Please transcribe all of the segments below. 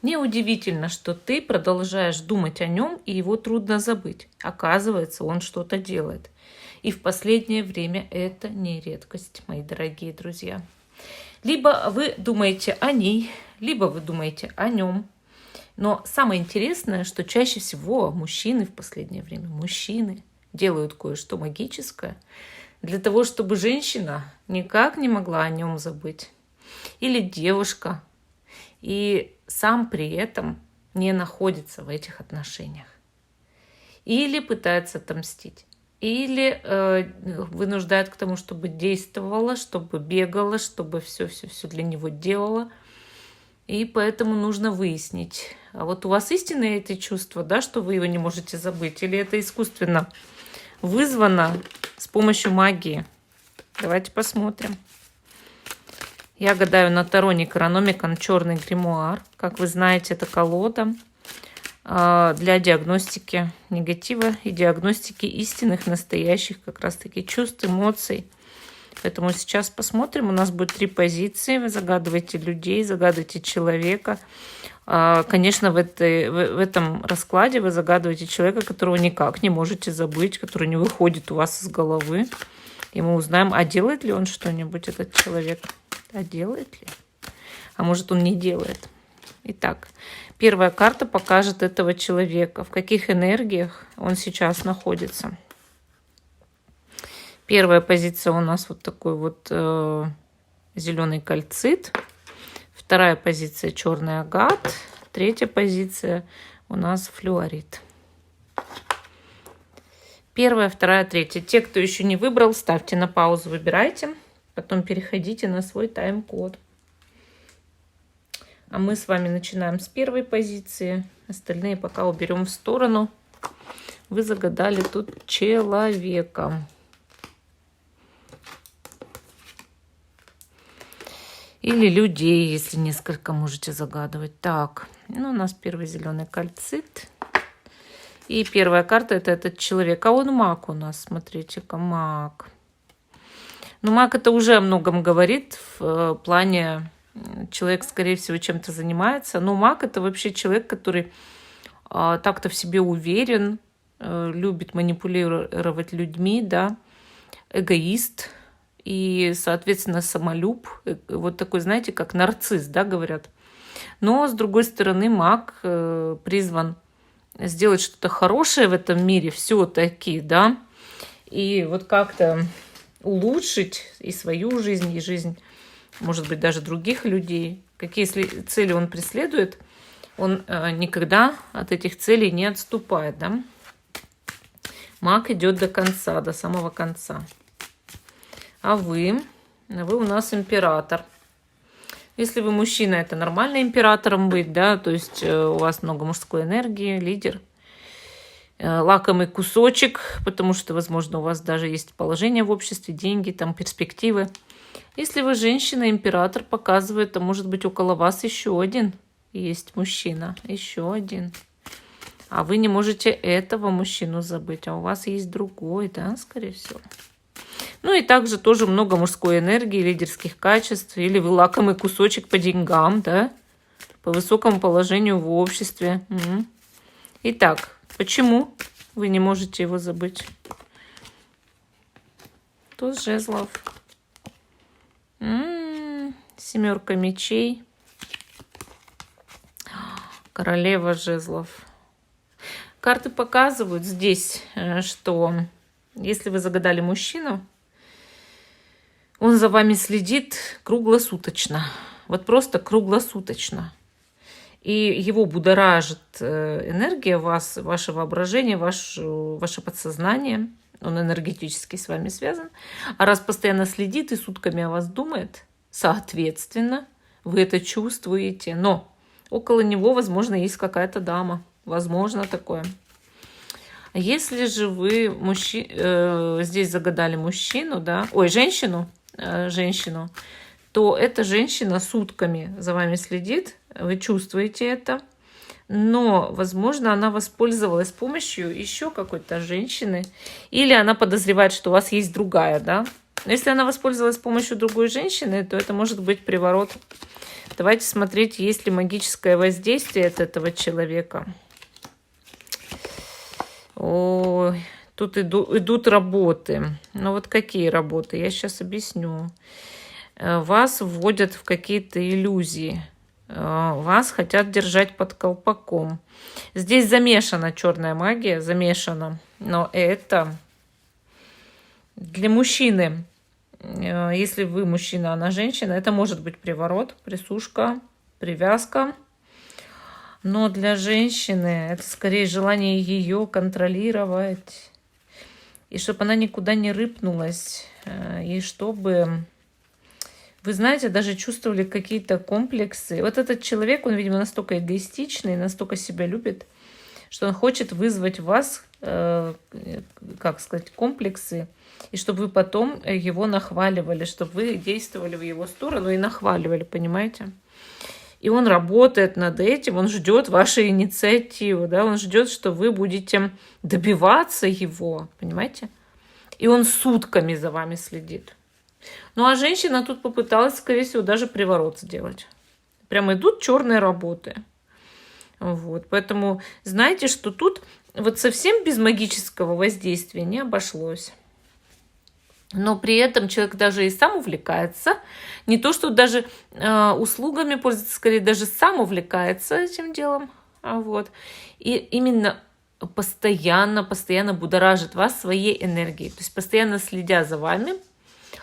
Неудивительно, что ты продолжаешь думать о нем, и его трудно забыть. Оказывается, он что-то делает. И в последнее время это не редкость, мои дорогие друзья. Либо вы думаете о ней, либо вы думаете о нем. Но самое интересное, что чаще всего мужчины в последнее время, мужчины делают кое-что магическое для того, чтобы женщина никак не могла о нем забыть. Или девушка. И сам при этом не находится в этих отношениях. Или пытается отомстить. Или вынуждает к тому, чтобы действовала, чтобы бегала, чтобы все для него делала. И поэтому нужно выяснить, а вот у вас истинные эти чувства, да, что вы его не можете забыть, или это искусственно вызвано с помощью магии? Давайте посмотрим. Я гадаю на Таро Некрономикон черный гримуар. Как вы знаете, это колода для диагностики негатива и диагностики истинных, настоящих как раз-таки чувств, эмоций. Поэтому сейчас посмотрим. У нас будет 3 позиции. Вы загадываете людей, загадываете человека. Конечно, в этом раскладе вы загадываете человека, которого никак не можете забыть, который не выходит у вас из головы. И мы узнаем, а делает ли он что-нибудь, этот человек. А делает ли? А может, он не делает. Итак, первая карта покажет этого человека, в каких энергиях он сейчас находится. Первая позиция у нас вот такой вот зеленый кальцит. Вторая позиция черный агат. Третья позиция у нас флюорит. Первая, вторая, третья. Те, кто еще не выбрал, ставьте на паузу, выбирайте. Потом переходите на свой тайм-код. А мы с вами начинаем с первой позиции. Остальные пока уберем в сторону. Вы загадали тут человека. Или людей, если несколько можете загадывать. Так, ну у нас первый зеленый кальцит. И первая карта это этот человек. А он маг у нас, смотрите-ка, маг. Ну, маг это уже о многом говорит в плане... Человек, скорее всего, чем-то занимается. Но маг это вообще человек, который так-то в себе уверен, любит манипулировать людьми, да, эгоист. И, соответственно, самолюб, вот такой, знаете, как нарцисс, да, говорят. Но, с другой стороны, маг призван сделать что-то хорошее в этом мире все-таки, да, и вот как-то улучшить и свою жизнь, и жизнь, может быть, даже других людей. Какие цели он преследует, он никогда от этих целей не отступает, да. Маг идет до конца, до самого конца. А вы у нас император. Если вы мужчина, это нормально императором быть, да, то есть у вас много мужской энергии, лидер, лакомый кусочек, потому что, возможно, у вас даже есть положение в обществе, деньги, там перспективы. Если вы женщина, император показывает, то, может быть, около вас еще один есть мужчина, еще один. А вы не можете этого мужчину забыть, а у вас есть другой, да, скорее всего. Ну и также тоже много мужской энергии, лидерских качеств. Или вы лакомый кусочек по деньгам, да? По высокому положению в обществе. Итак, почему вы не можете его забыть? Туз жезлов. Семерка мечей. Королева жезлов. Карты показывают здесь, что если вы загадали мужчину, он за вами следит круглосуточно. Вот просто круглосуточно. И его будоражит энергия вас, ваше воображение, ваше подсознание. Он энергетически с вами связан. А раз постоянно следит и сутками о вас думает, соответственно, вы это чувствуете. Но около него, возможно, есть какая-то дама. Возможно, такое. Если же вы здесь загадали мужчину, да, женщину, то эта женщина сутками за вами следит, вы чувствуете это, но, возможно, она воспользовалась помощью еще какой-то женщины, или она подозревает, что у вас есть другая, да, Но если она воспользовалась помощью другой женщины, то это может быть приворот. Давайте смотреть, есть ли магическое воздействие от этого человека. Ой, тут идут работы. Ну вот какие работы? Я сейчас объясню. Вас вводят в какие-то иллюзии. Вас хотят держать под колпаком. Здесь замешана черная магия, замешана. Но это для мужчины. Если вы мужчина, она женщина, это может быть приворот, присушка, привязка. Но для женщины это скорее желание ее контролировать. И чтобы она никуда не рыпнулась. И чтобы, вы знаете, даже чувствовали какие-то комплексы. Вот этот человек, он, видимо, настолько эгоистичный, настолько себя любит, что он хочет вызвать в вас, как сказать, комплексы. И чтобы вы потом его нахваливали, чтобы вы действовали в его сторону и нахваливали, понимаете? И он работает над этим, он ждет вашей инициативы, да, он ждет, что вы будете добиваться его, понимаете? И он сутками за вами следит. Ну, а женщина тут попыталась, скорее всего, даже приворот сделать. Прямо идут черные работы. Вот, поэтому знаете, что тут вот совсем без магического воздействия не обошлось. Но при этом человек даже и сам увлекается. Не то, что даже услугами пользуется, скорее даже сам увлекается этим делом. Вот. И именно постоянно будоражит вас своей энергией. То есть постоянно следя за вами,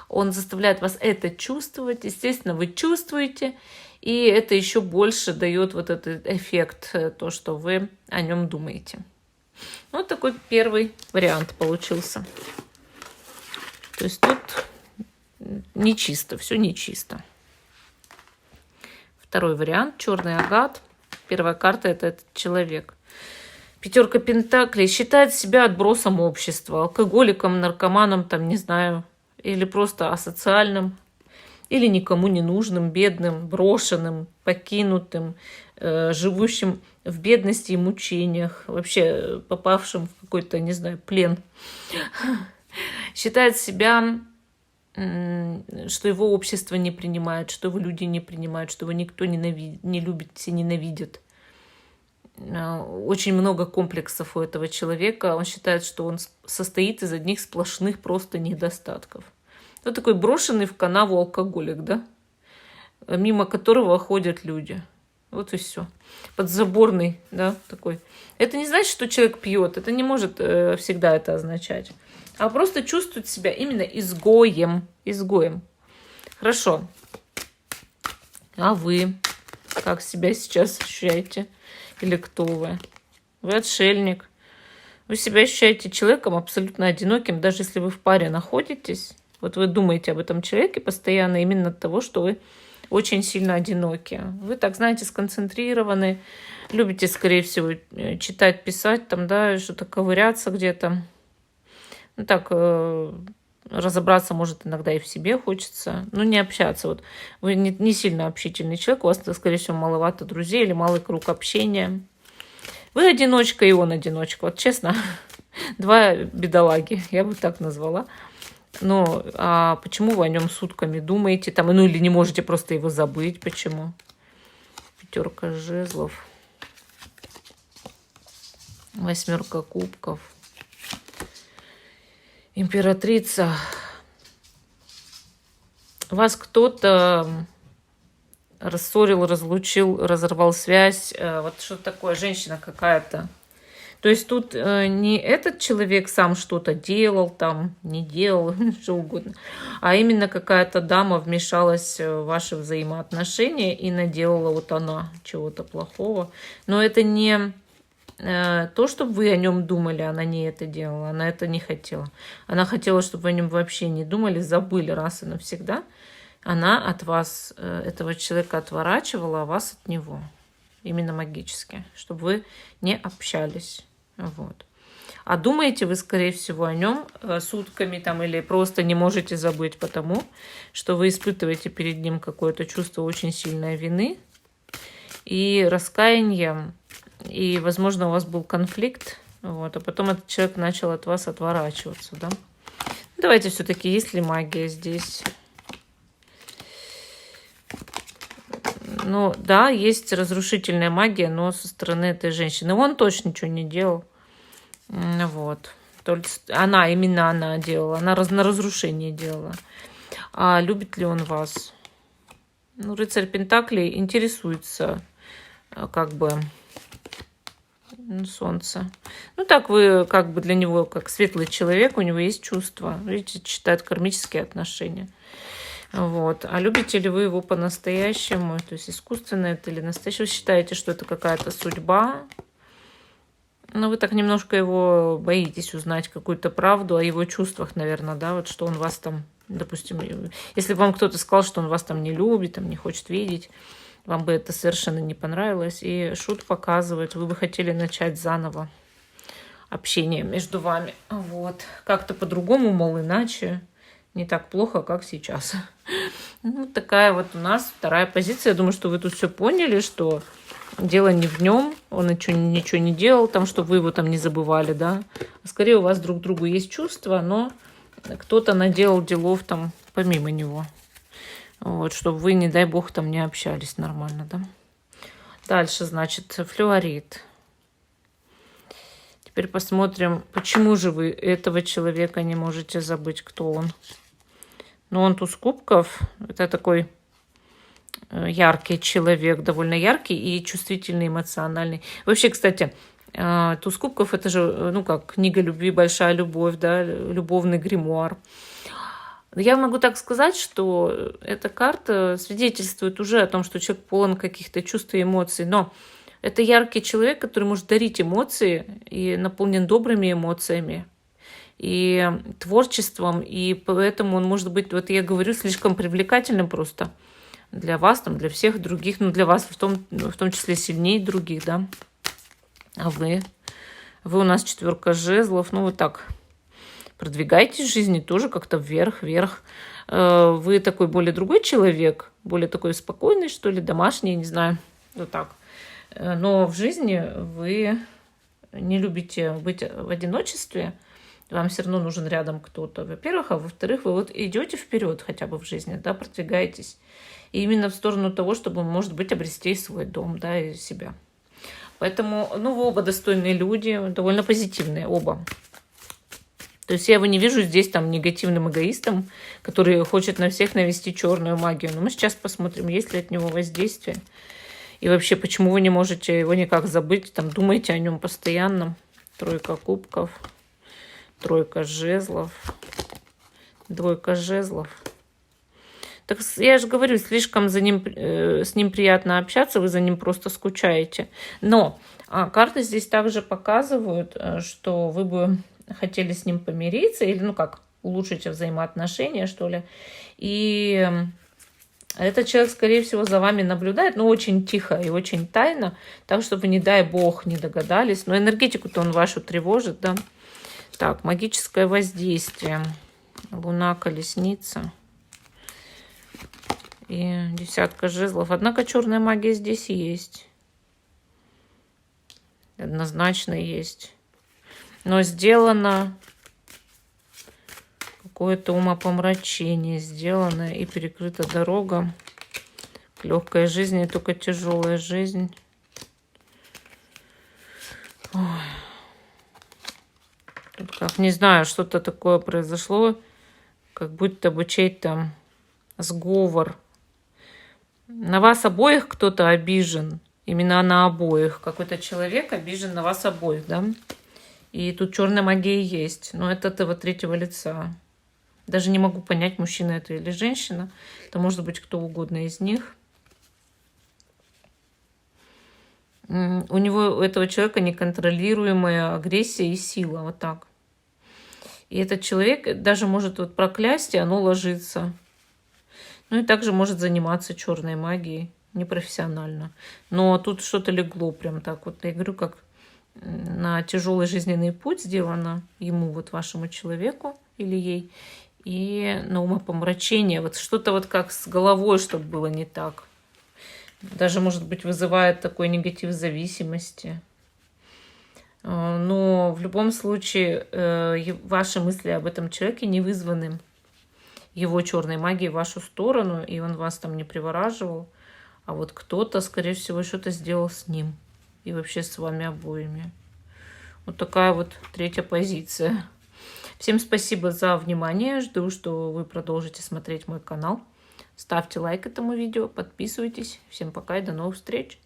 он заставляет вас это чувствовать. Естественно, вы чувствуете. И это еще больше дает вот этот эффект, то, что вы о нем думаете. Вот такой первый вариант получился. То есть тут нечисто, все нечисто. Второй вариант, черный агат. Первая карта — это этот человек. Пятерка пентаклей. Считает себя отбросом общества, алкоголиком, наркоманом, там, не знаю, или просто асоциальным, или никому не нужным, бедным, брошенным, покинутым, живущим в бедности и мучениях, вообще попавшим в какой-то, не знаю, плен. Считает себя, что его общество не принимает, что его люди не принимают, что его никто не любит, все ненавидят. Очень много комплексов у этого человека. Он считает, что он состоит из одних сплошных просто недостатков. Вот такой брошенный в канаву алкоголик, да? Мимо которого ходят люди. Вот и все. Подзаборный, да, такой. Это не значит, что человек пьет. Это не может всегда это означать. А просто чувствует себя именно изгоем. Изгоем. Хорошо. А вы как себя сейчас ощущаете? Или кто вы? Вы отшельник. Вы себя ощущаете человеком абсолютно одиноким, даже если вы в паре находитесь. Вот вы думаете об этом человеке постоянно именно от того, что вы очень сильно одиноки. Вы так, знаете, сконцентрированы, любите, скорее всего, читать, писать, там, да, что-то ковыряться где-то. Ну так, разобраться, может, иногда и в себе хочется, но не общаться. Вот вы не сильно общительный человек, у вас, скорее всего, маловато друзей или малый круг общения. Вы одиночка, и он одиночка. Вот честно, два бедолаги, я бы так назвала. Ну, а почему вы о нем сутками думаете? Там, ну, или не можете просто его забыть? Почему? Пятерка жезлов. Восьмерка кубков. Императрица. Вас кто-то рассорил, разлучил, разорвал связь. Вот что такое, женщина какая-то. То есть тут не этот человек сам что-то делал, там, не делал, что угодно, а именно какая-то дама вмешалась в ваши взаимоотношения и наделала вот она чего-то плохого. Но это не то, чтобы вы о нем думали, она не это делала, она это не хотела. Она хотела, чтобы вы о нем вообще не думали, забыли раз и навсегда. Она от вас, этого человека, отворачивала, а вас от него. Именно магически, чтобы вы не общались. Вот. А думаете вы, скорее всего, о нем сутками там, или просто не можете забыть, потому что вы испытываете перед ним какое-то чувство очень сильной вины и раскаяния, и, возможно, у вас был конфликт, вот, а потом этот человек начал от вас отворачиваться. Да? давайте все-таки, есть ли магия здесь? Ну, да, есть разрушительная магия, но со стороны этой женщины. Он точно ничего не делал. Вот. Только именно она делала. Она на разрушение делала. А любит ли он вас? Ну, рыцарь Пентаклей интересуется, как бы, солнце. Ну, так вы, как бы, для него, как светлый человек, у него есть чувства. Видите, читает кармические отношения. Вот. А любите ли вы его по-настоящему? То есть искусственно это или настоящее? Вы считаете, что это какая-то судьба? Но вы так немножко его боитесь узнать какую-то правду о его чувствах, наверное, да? Вот что он вас там, допустим, если бы вам кто-то сказал, что он вас там не любит, там не хочет видеть, вам бы это совершенно не понравилось. И шут показывает, вы бы хотели начать заново общение между вами. Вот. Как-то по-другому, мол, иначе. Не так плохо, как сейчас. Ну, такая вот у нас вторая позиция. Я думаю, что вы тут все поняли, что дело не в нем, он ничего не делал, там, чтобы вы его там не забывали, да. А скорее у вас друг к другу есть чувства, но кто-то наделал делов там помимо него. Вот, чтобы вы, не дай бог, там не общались нормально, да. Дальше, значит, флюорит. Теперь посмотрим, почему же вы этого человека не можете забыть, кто он. Ну, он туз кубков. Это такой яркий человек, довольно яркий и чувствительный, эмоциональный. Вообще, кстати, туз кубков — это же, ну, как книга любви, большая любовь, да, любовный гримуар. Я могу так сказать, что эта карта свидетельствует уже о том, что человек полон каких-то чувств и эмоций, но это яркий человек, который может дарить эмоции и наполнен добрыми эмоциями и творчеством, и поэтому он может быть, вот я говорю, слишком привлекательным просто для вас, там, для всех других, ну, для вас в том числе сильнее других, да. А вы у нас 4 жезлов, ну, вот так продвигайтесь в жизни тоже как-то вверх. Вы такой более другой человек, более такой спокойный, что ли, домашний, не знаю, вот так. Но в жизни вы не любите быть в одиночестве, вам все равно нужен рядом кто-то, во-первых, а во-вторых, вы вот идете вперед хотя бы в жизни, да, продвигаетесь. И именно в сторону того, чтобы, может быть, обрести свой дом, да, и себя. Поэтому, ну, вы оба достойные люди, довольно позитивные, оба. То есть я его не вижу здесь там негативным эгоистом, который хочет на всех навести черную магию. Но мы сейчас посмотрим, есть ли от него воздействие. И вообще, почему вы не можете его никак забыть, там, думаете о нем постоянно. 3 кубков, 3 жезлов, 2 жезлов. Так я же говорю, слишком с ним приятно общаться, вы за ним просто скучаете. Но карты здесь также показывают, что вы бы хотели с ним помириться или, ну как, улучшить взаимоотношения, что ли. И этот человек, скорее всего, за вами наблюдает, но очень тихо и очень тайно, так, чтобы, не дай бог, не догадались. Но энергетику-то он вашу тревожит, да. Так, магическое воздействие. Луна, колесница. И 10 жезлов. Однако черная магия здесь есть. Однозначно есть. Но сделано какое-то умопомрачение. Сделано и перекрыта дорога к легкой жизни, только тяжелая жизнь. Ой. Тут как, не знаю, что-то такое произошло, как будто бы чей-то сговор. На вас обоих кто-то обижен. Именно на обоих. Какой-то человек обижен на вас обоих, да? И тут черная магия есть. Но это от этого 3-го лица. Даже не могу понять, мужчина это или женщина. Это может быть кто угодно из них. У него, у этого человека неконтролируемая агрессия и сила. Вот так. И этот человек даже может вот проклясть, и оно ложится. Ну и также может заниматься черной магией непрофессионально. Но тут что-то легло прям так вот. Я говорю, как на тяжелый жизненный путь сделано ему, вот вашему человеку или ей. И на умопомрачение. Вот что-то вот как с головой, чтобы было не так. Даже, может быть, вызывает такой негатив зависимости. Но в любом случае ваши мысли об этом человеке не вызваны его черной магией в вашу сторону, и он вас там не привораживал. А вот кто-то, скорее всего, что-то сделал с ним. И вообще с вами обоими. Вот такая вот третья позиция. Всем спасибо за внимание. Жду, что вы продолжите смотреть мой канал. Ставьте лайк этому видео, подписывайтесь. Всем пока и до новых встреч.